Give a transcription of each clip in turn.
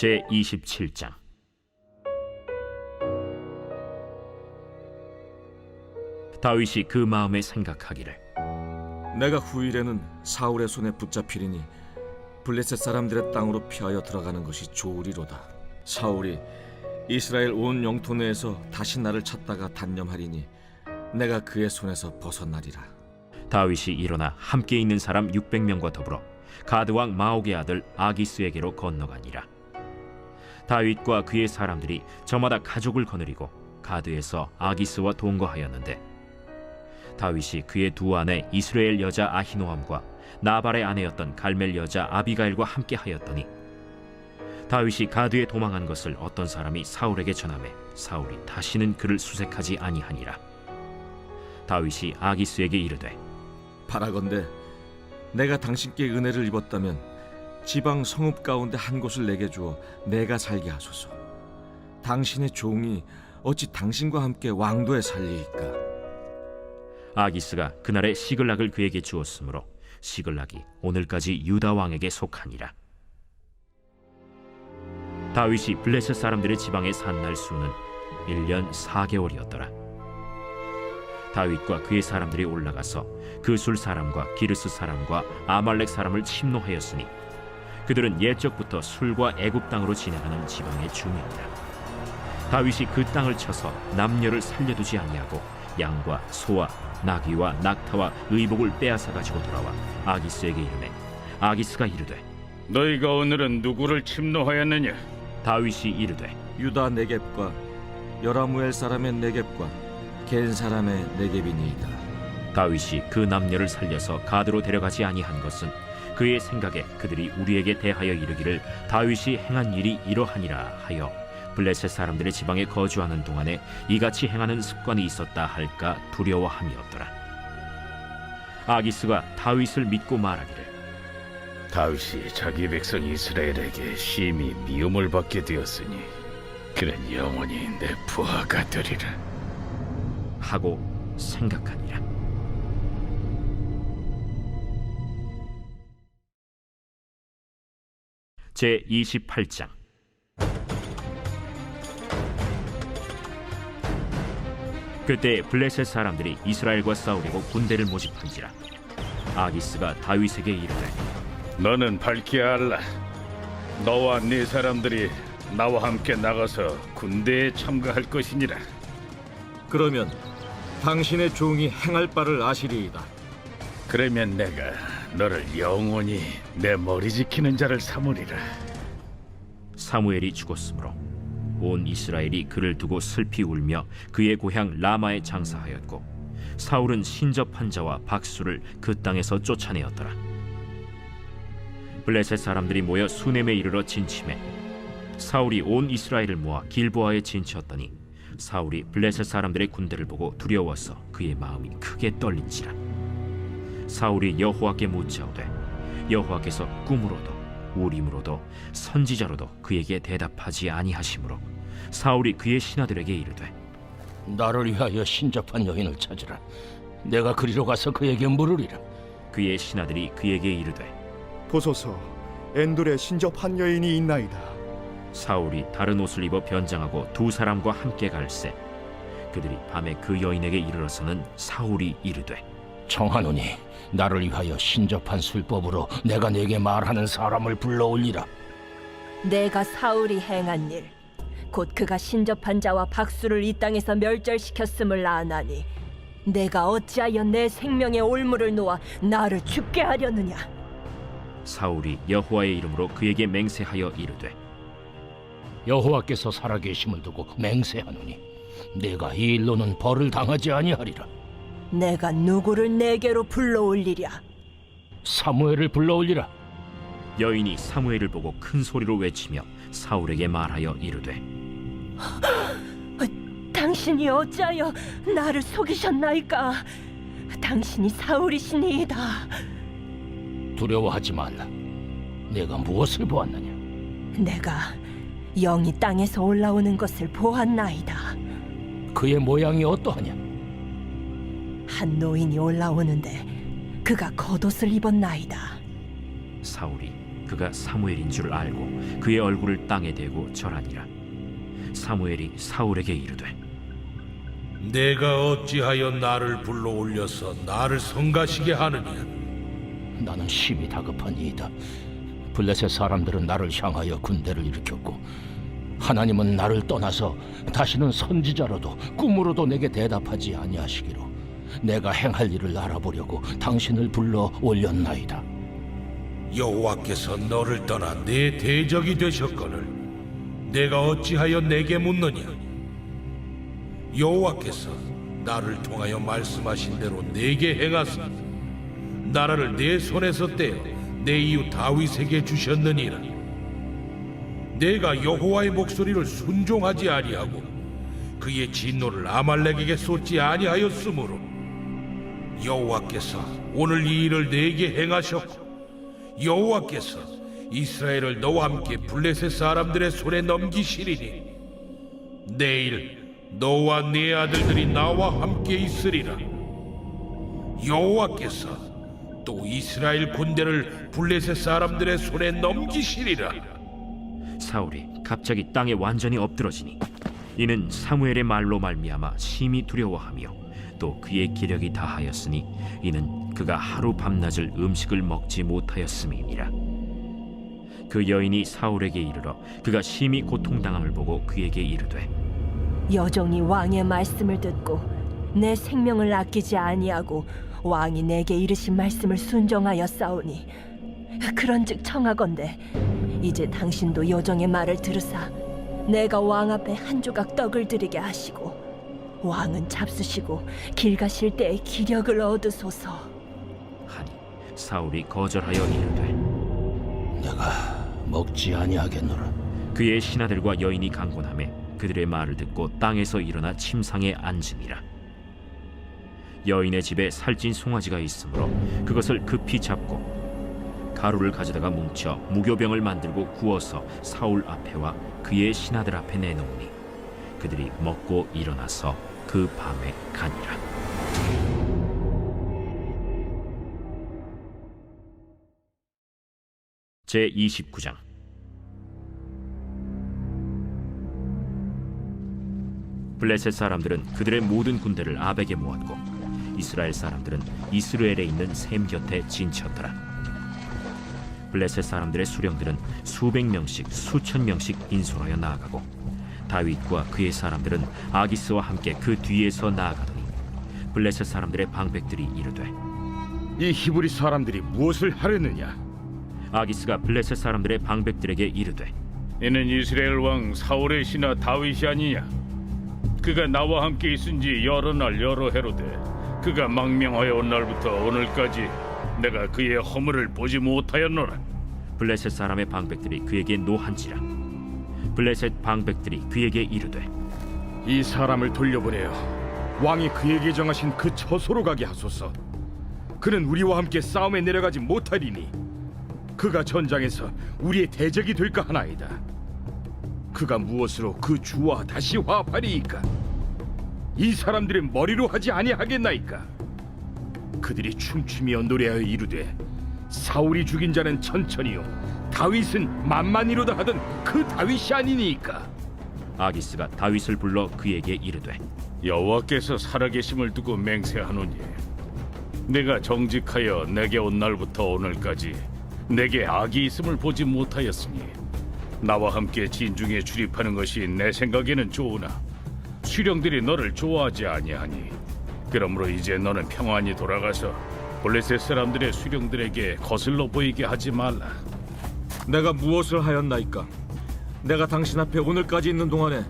제27장. 다윗이 그 마음에 생각하기를, 내가 후일에는 사울의 손에 붙잡히리니 블레셋 사람들의 땅으로 피하여 들어가는 것이 좋으리로다. 사울이 이스라엘 온 영토 내에서 다시 나를 찾다가 단념하리니 내가 그의 손에서 벗어나리라. 다윗이 일어나 함께 있는 사람 600명과 더불어 가드 왕 마옥의 아들 아기스에게로 건너가니라. 다윗과 그의 사람들이 저마다 가족을 거느리고 가드에서 아기스와 동거하였는데, 다윗이 그의 두 아내 이스라엘 여자 아히노암과 나발의 아내였던 갈멜 여자 아비가일과 함께 하였더니, 다윗이 가드에 도망한 것을 어떤 사람이 사울에게 전하매 사울이 다시는 그를 수색하지 아니하니라. 다윗이 아기스에게 이르되, 바라건대 내가 당신께 은혜를 입었다면 지방 성읍 가운데 한 곳을 내게 주어 내가 살게 하소서. 당신의 종이 어찌 당신과 함께 왕도에 살리이까? 아기스가 그날에 시글락을 그에게 주었으므로 시글락이 오늘까지 유다 왕에게 속하니라. 다윗이 블레셋 사람들의 지방에 산 날 수는 1년 4개월이었더라. 다윗과 그의 사람들이 올라가서 그술 사람과 기르스 사람과 아말렉 사람을 침노하였으니 그들은 옛적부터 술과 애굽 땅으로 진행하는 지방의 주민이라. 다윗이 그 땅을 쳐서 남녀를 살려두지 아니하고 양과 소와 나귀와 낙타와 의복을 빼앗아 가지고 돌아와 아기스에게 이르매, 아기스가 이르되, 너희가 오늘은 누구를 침노하였느냐? 다윗이 이르되, 유다 네겝과 여라무엘 사람의 네겝과 겐 사람의 네겝이니이다. 다윗이 그 남녀를 살려서 가드로 데려가지 아니한 것은 그의 생각에 그들이 우리에게 대하여 이르기를 다윗이 행한 일이 이러하니라 하여 블레셋 사람들의 지방에 거주하는 동안에 이같이 행하는 습관이 있었다 할까 두려워함이었더라. 아기스가 다윗을 믿고 말하기를, 다윗이 자기 백성 이스라엘에게 심히 미움을 받게 되었으니 그는 영원히 내 부하가 되리라 하고 생각하니라. 제28장. 그때 블레셋 사람들이 이스라엘과 싸우려고 군대를 모집한지라. 아기스가 다윗에게 이르되, 너는 밝히 알라. 너와 네 사람들이 나와 함께 나가서 군대에 참가할 것이니라. 그러면 당신의 종이 행할 바를 아시리이다. 그러면 내가 너를 영원히 내 머리 지키는 자를 삼으리라. 사무엘이 죽었으므로 온 이스라엘이 그를 두고 슬피 울며 그의 고향 라마에 장사하였고, 사울은 신접한 자와 박수를 그 땅에서 쫓아내었더라. 블레셋 사람들이 모여 수넴에 이르러 진침해 사울이 온 이스라엘을 모아 길보아에 진치었더니 사울이 블레셋 사람들의 군대를 보고 두려워서 그의 마음이 크게 떨린지라. 사울이 여호와께 묻자오되 여호와께서 꿈으로도 우림으로도 선지자로도 그에게 대답하지 아니하시므로 사울이 그의 신하들에게 이르되, 나를 위하여 신접한 여인을 찾으라. 내가 그리로 가서 그에게 물으리라. 그의 신하들이 그에게 이르되, 보소서, 엔돌에 신접한 여인이 있나이다. 사울이 다른 옷을 입어 변장하고 두 사람과 함께 갈새 그들이 밤에 그 여인에게 이르러서는 사울이 이르되, 청하노니 나를 위하여 신접한 술법으로 내가 네게 말하는 사람을 불러올리라. 내가 사울이 행한 일, 곧 그가 신접한 자와 박수를 이 땅에서 멸절시켰음을 아나니 내가 어찌하여 내 생명의 올무를 놓아 나를 죽게 하려느냐? 사울이 여호와의 이름으로 그에게 맹세하여 이르되, 여호와께서 살아계심을 두고 맹세하노니 내가 이 일로는 벌을 당하지 아니하리라. 내가 누구를 내게로 불러올리랴? 사무엘을 불러올리라. 여인이 사무엘을 보고 큰 소리로 외치며 사울에게 말하여 이르되, 당신이 어찌하여 나를 속이셨나이까? 당신이 사울이시니이다. 두려워하지 말라. 내가 무엇을 보았느냐? 내가 영이 땅에서 올라오는 것을 보았나이다. 그의 모양이 어떠하냐? 한 노인이 올라오는데 그가 겉옷을 입었나이다. 사울이 그가 사무엘인 줄 알고 그의 얼굴을 땅에 대고 절하니라. 사무엘이 사울에게 이르되 내가 어찌하여 나를 불러 올려서 나를 성가시게 하느냐? 나는 심히 다급하니이다. 블레셋 사람들은 나를 향하여 군대를 일으켰고 하나님은 나를 떠나서 다시는 선지자로도 꿈으로도 내게 대답하지 아니하시기로 내가 행할 일을 알아보려고 당신을 불러 올렸나이다. 여호와께서 너를 떠나 내 대적이 되셨거늘 내가 어찌하여 내게 묻느냐? 여호와께서 나를 통하여 말씀하신 대로 내게 행하사 나라를 내 손에서 떼어 내 이웃 다윗에게 주셨느니라. 내가 여호와의 목소리를 순종하지 아니하고 그의 진노를 아말렉에게 쏟지 아니하였으므로 여호와께서 오늘 이 일을 내게 행하셨고 여호와께서 이스라엘을 너와 함께 블레셋 사람들의 손에 넘기시리니 내일 너와 네 아들들이 나와 함께 있으리라. 여호와께서 또 이스라엘 군대를 블레셋 사람들의 손에 넘기시리라. 사울이 갑자기 땅에 완전히 엎드러지니 이는 사무엘의 말로 말미암아 심히 두려워하며 또 그의 기력이 다하였으니 이는 그가 하루 밤낮을 음식을 먹지 못하였음이니라. 그 여인이 사울에게 이르러 그가 심히 고통당함을 보고 그에게 이르되 여종이 왕의 말씀을 듣고 내 생명을 아끼지 아니하고 왕이 내게 이르신 말씀을 순종하여 싸우니 그런즉 청하건대 이제 당신도 여종의 말을 들으사 내가 왕 앞에 한 조각 떡을 드리게 하시고 왕은 잡수시고 길 가실 때에 기력을 얻으소서 하니 사울이 거절하여 이르되 내가 먹지 아니하겠노라. 그의 신하들과 여인이 강곤하매 그들의 말을 듣고 땅에서 일어나 침상에 앉으니라. 여인의 집에 살찐 송아지가 있으므로 그것을 급히 잡고 가루를 가져다가 뭉쳐 무교병을 만들고 구워서 사울 앞에와 그의 신하들 앞에 내놓으니 그들이 먹고 일어나서 그 밤에 가니라. 제29장. 블레셋 사람들은 그들의 모든 군대를 아벡에 모았고 이스라엘 사람들은 이스라엘에 있는 셈 곁에 진쳤더라. 블레셋 사람들의 수령들은 수백 명씩 수천 명씩 인솔하여 나아가고 다윗과 그의 사람들은 아기스와 함께 그 뒤에서 나아가더니 블레셋 사람들의 방백들이 이르되 이 히브리 사람들이 무엇을 하려느냐? 아기스가 블레셋 사람들의 방백들에게 이르되 이는 이스라엘 왕 사울의 신하 다윗이 아니냐? 그가 나와 함께 있은 지 여러 날 여러 해로되 그가 망명하여 온 날부터 오늘까지 내가 그의 허물을 보지 못하였노라. 블레셋 사람의 방백들이 그에게 노한지라. 블레셋 방백들이 그에게 이르되 이 사람을 돌려보내어 왕이 그에게 정하신 그 처소로 가게 하소서. 그는 우리와 함께 싸움에 내려가지 못하리니 그가 전장에서 우리의 대적이 될까 하나이다. 그가 무엇으로 그 주와 다시 화합하리이까? 이 사람들의 머리로 하지 아니하겠나이까? 그들이 춤추며 노래하여 이르되 사울이 죽인 자는 천천히요 다윗은 만만이로다 하던 그 다윗이 아니니까. 아기스가 다윗을 불러 그에게 이르되 여호와께서 살아계심을 두고 맹세하노니 내가 정직하여 내게 온 날부터 오늘까지 내게 악이 있음을 보지 못하였으니 나와 함께 진중에 출입하는 것이 내 생각에는 좋으나 수령들이 너를 좋아하지 아니하니 그러므로 이제 너는 평안히 돌아가서 블레셋 사람들의 수령들에게 거슬러 보이게 하지 말라. 내가 무엇을 하였나이까? 내가 당신 앞에 오늘까지 있는 동안에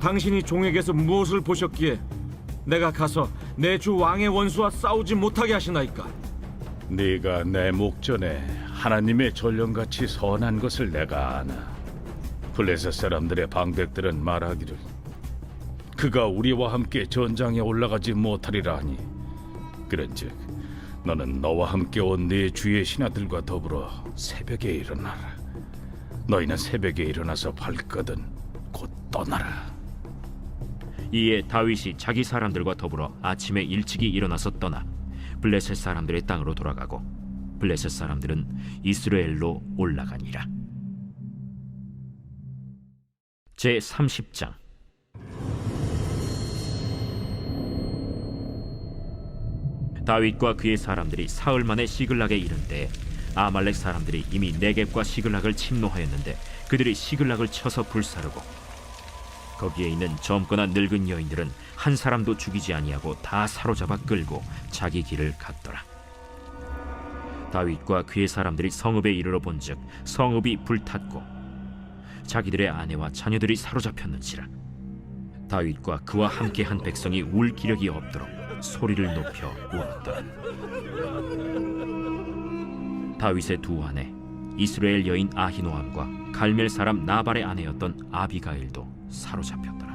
당신이 종에게서 무엇을 보셨기에 내가 가서 내 주 왕의 원수와 싸우지 못하게 하시나이까? 네가 내 목전에 하나님의 전령같이 선한 것을 내가 아나. 블레셋 사람들의 방백들은 말하기를 그가 우리와 함께 전장에 올라가지 못하리라 하니 그런즉 너는 너와 함께 온 네 주의 신하들과 더불어 새벽에 일어나라. 너희는 새벽에 일어나서 발거든 곧 떠나라. 이에 다윗이 자기 사람들과 더불어 아침에 일찍이 일어나서 떠나 블레셋 사람들의 땅으로 돌아가고 블레셋 사람들은 이스라엘로 올라가니라. 제 30장. 다윗과 그의 사람들이 사흘 만에 시글락에 이른 때에 아말렉 사람들이 이미 네겝과 시글락을 침노하였는데 그들이 시글락을 쳐서 불사르고 거기에 있는 젊거나 늙은 여인들은 한 사람도 죽이지 아니하고 다 사로잡아 끌고 자기 길을 갔더라. 다윗과 그의 사람들이 성읍에 이르러 본즉 성읍이 불탔고 자기들의 아내와 자녀들이 사로잡혔는지라. 다윗과 그와 함께한 백성이 울 기력이 없도록 소리를 높여 울었더라. 다윗의 두 아내 이스라엘 여인 아히노암과 갈멜 사람 나발의 아내였던 아비가일도 사로잡혔더라.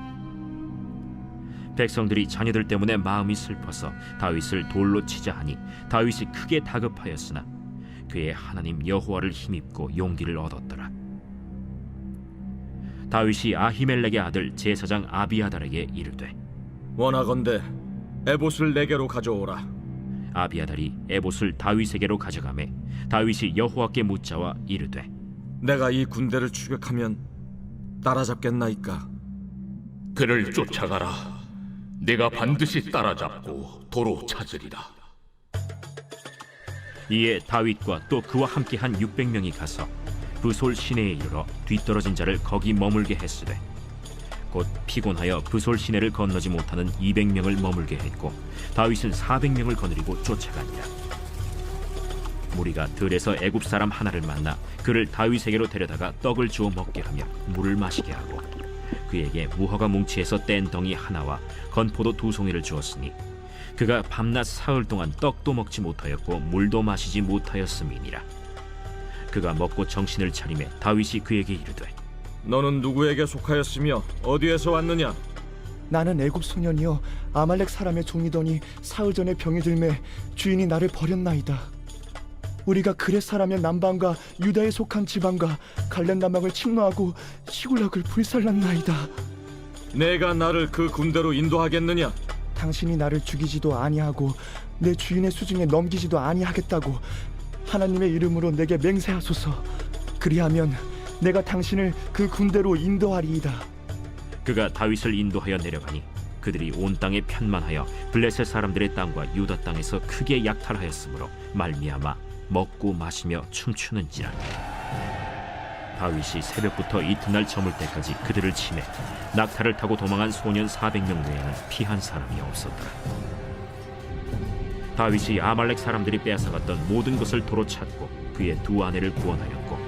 백성들이 자녀들 때문에 마음이 슬퍼서 다윗을 돌로 치자 하니 다윗이 크게 다급하였으나 그의 하나님 여호와를 힘입고 용기를 얻었더라. 다윗이 아히멜렉의 아들 제사장 아비아달에게 이르되 원하건대 에봇을 내게로 가져오라. 아비아달이 에봇을 다윗에게로 가져가매 다윗이 여호와께 묻자와 이르되 내가 이 군대를 추격하면 따라잡겠나이까? 그를 쫓아가라. 내가 반드시 따라잡고 도로 찾으리라. 이에 다윗과 또 그와 함께한 600명이 가서 브솔 시내에 이르러 뒤떨어진 자를 거기 머물게 했으되 곧 피곤하여 브솔 시내를 건너지 못하는 200명을 머물게 했고 다윗은 400명을 거느리고 쫓아가니라. 무리가 들에서 애굽 사람 하나를 만나 그를 다윗에게로 데려다가 떡을 주어 먹게 하며 물을 마시게 하고 그에게 무화과 뭉치에서 뗀 덩이 하나와 건포도 2송이를 주었으니 그가 밤낮 사흘 동안 떡도 먹지 못하였고 물도 마시지 못하였음이니라. 그가 먹고 정신을 차리매 다윗이 그에게 이르되 너는 누구에게 속하였으며 어디에서 왔느냐? 나는 애굽 소년이여 아말렉 사람의 종이더니 사흘 전에 병이 들매 주인이 나를 버렸나이다. 우리가 그렛 사람의 남방과 유다에 속한 지방과 갈렙 남방을 침노하고 시굴락을 불살랐나이다. 내가 나를 그 군대로 인도하겠느냐? 당신이 나를 죽이지도 아니하고 내 주인의 수중에 넘기지도 아니하겠다고 하나님의 이름으로 내게 맹세하소서. 그리하면 내가 당신을 그 군대로 인도하리이다. 그가 다윗을 인도하여 내려가니 그들이 온 땅에 편만하여 블레셋 사람들의 땅과 유다 땅에서 크게 약탈하였으므로 말미암아 먹고 마시며 춤추는지라. 다윗이 새벽부터 이튿날 저물 때까지 그들을 치매 낙타를 타고 도망한 소년 400명 외에는 피한 사람이 없었더라. 다윗이 아말렉 사람들이 빼앗아갔던 모든 것을 도로 찾고 그의 두 아내를 구원하였고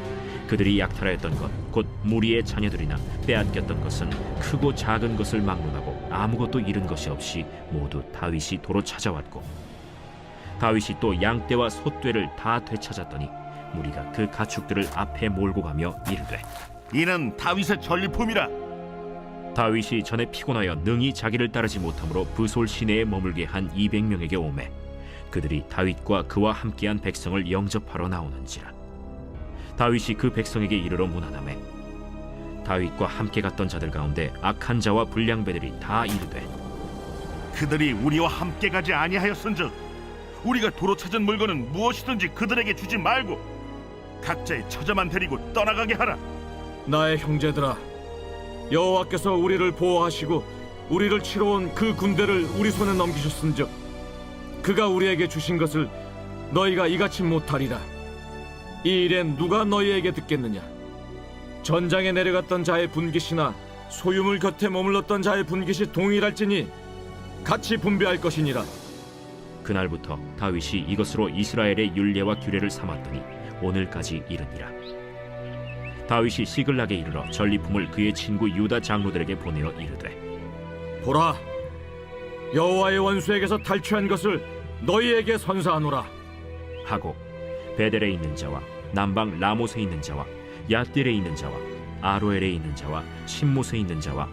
그들이 약탈하였던 것 곧 무리의 자녀들이나 빼앗겼던 것은 크고 작은 것을 막론하고 아무것도 잃은 것이 없이 모두 다윗이 도로 찾아왔고 다윗이 또 양떼와 소떼를 다 되찾았더니 무리가 그 가축들을 앞에 몰고 가며 이르되 이는 다윗의 전리품이라. 다윗이 전에 피곤하여 능히 자기를 따르지 못하므로 브솔 시내에 머물게 한 200명에게 오매 그들이 다윗과 그와 함께한 백성을 영접하러 나오는지라. 다윗이 그 백성에게 이르러 문안하매 다윗과 함께 갔던 자들 가운데 악한 자와 불량배들이 다 이르되 그들이 우리와 함께 가지 아니하였은즉 우리가 도로 찾은 물건은 무엇이든지 그들에게 주지 말고 각자의 처자만 데리고 떠나가게 하라. 나의 형제들아, 여호와께서 우리를 보호하시고 우리를 치러 온 그 군대를 우리 손에 넘기셨은즉 그가 우리에게 주신 것을 너희가 이같이 못하리라. 이 일엔 누가 너희에게 듣겠느냐? 전장에 내려갔던 자의 분깃이나 소유물 곁에 머물렀던 자의 분깃이 동일할지니 같이 분배할 것이니라. 그날부터 다윗이 이것으로 이스라엘의 율례와 규례를 삼았더니 오늘까지 이르니라. 다윗이 시글락에 이르러 전리품을 그의 친구 유다 장로들에게 보내어 이르되 보라, 여호와의 원수에게서 탈취한 것을 너희에게 선사하노라 하고 베델에 있는 자와 남방 라못에 있는 자와 얏딜에 있는 자와 아로엘에 있는 자와 신못에 있는 자와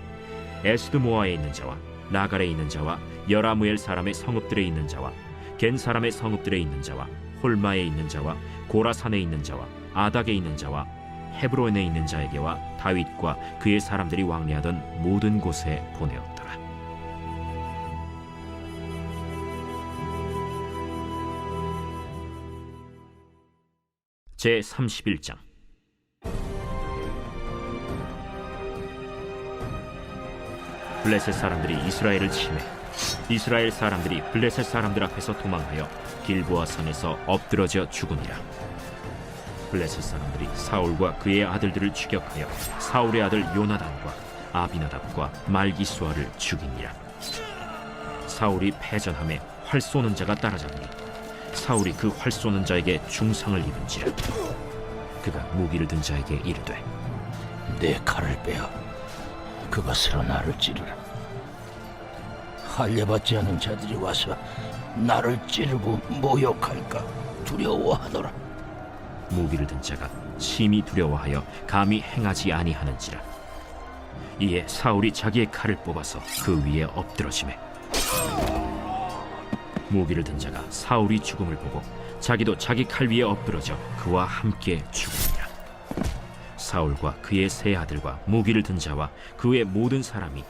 에스드모아에 있는 자와 라갈에 있는 자와 여라무엘 사람의 성읍들에 있는 자와 겐 사람의 성읍들에 있는 자와 홀마에 있는 자와 고라산에 있는 자와 아닥에 있는 자와 헤브론에 있는 자에게와 다윗과 그의 사람들이 왕래하던 모든 곳에 보내었더라. 제 31장. 블레셋 사람들이 이스라엘을 침해 이스라엘 사람들이 블레셋 사람들 앞에서 도망하여 길보아 산에서 엎드러져 죽으니라. 블레셋 사람들이 사울과 그의 아들들을 추격하여 사울의 아들 요나단과 아비나답과 말기수아를 죽이니라. 사울이 패전함에 활 쏘는 자가 따라잡니 사울이 그 활 쏘는 자에게 중상을 입은지라. 그가 무기를 든 자에게 이르되 내 칼을 빼어 그것으로 나를 찌르라. 할례받지 않은 자들이 와서 나를 찌르고 모욕할까 두려워하노라. 무기를 든 자가 심히 두려워하여 감히 행하지 아니하는지라. 이에 사울이 자기의 칼을 뽑아서 그 위에 엎드러지매 무기를 든 자가 사울이 죽음을 보고 자기도 자기 칼 위에 엎드러져 그와 함께 죽으니라. 사울과 그의 세 아들과 무기를 든 자와 그의 모든 사람이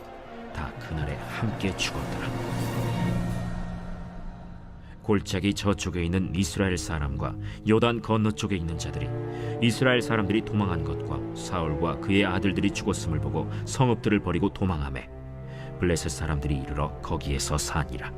다 그날에 함께 죽었더라. 골짜기 저쪽에 있는 이스라엘 사람과 요단 건너쪽에 있는 자들이 이스라엘 사람들이 도망한 것과 사울과 그의 아들들이 죽었음을 보고 성읍들을 버리고 도망하매 블레셋 사람들이 이르러 거기에서 사니라.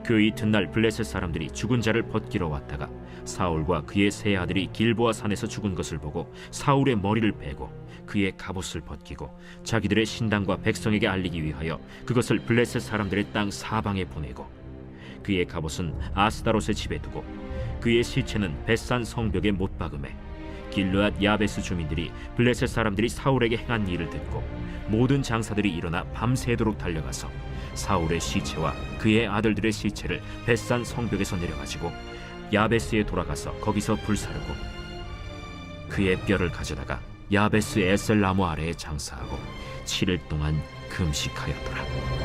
그 이튿날 블레셋 사람들이 죽은 자를 벗기러 왔다가 사울과 그의 세 아들이 길보아 산에서 죽은 것을 보고 사울의 머리를 베고 그의 갑옷을 벗기고 자기들의 신당과 백성에게 알리기 위하여 그것을 블레셋 사람들의 땅 사방에 보내고 그의 갑옷은 아스다롯의 집에 두고 그의 시체는 벳산 성벽에 못 박음에 길르앗 야베스 주민들이 블레셋 사람들이 사울에게 행한 일을 듣고 모든 장사들이 일어나 밤새도록 달려가서 사울의 시체와 그의 아들들의 시체를 벳산 성벽에서 내려가지고 야베스에 돌아가서 거기서 불사르고 그의 뼈를 가져다가 야베스 에셀 나무 아래에 장사하고 7일 동안 금식하였더라.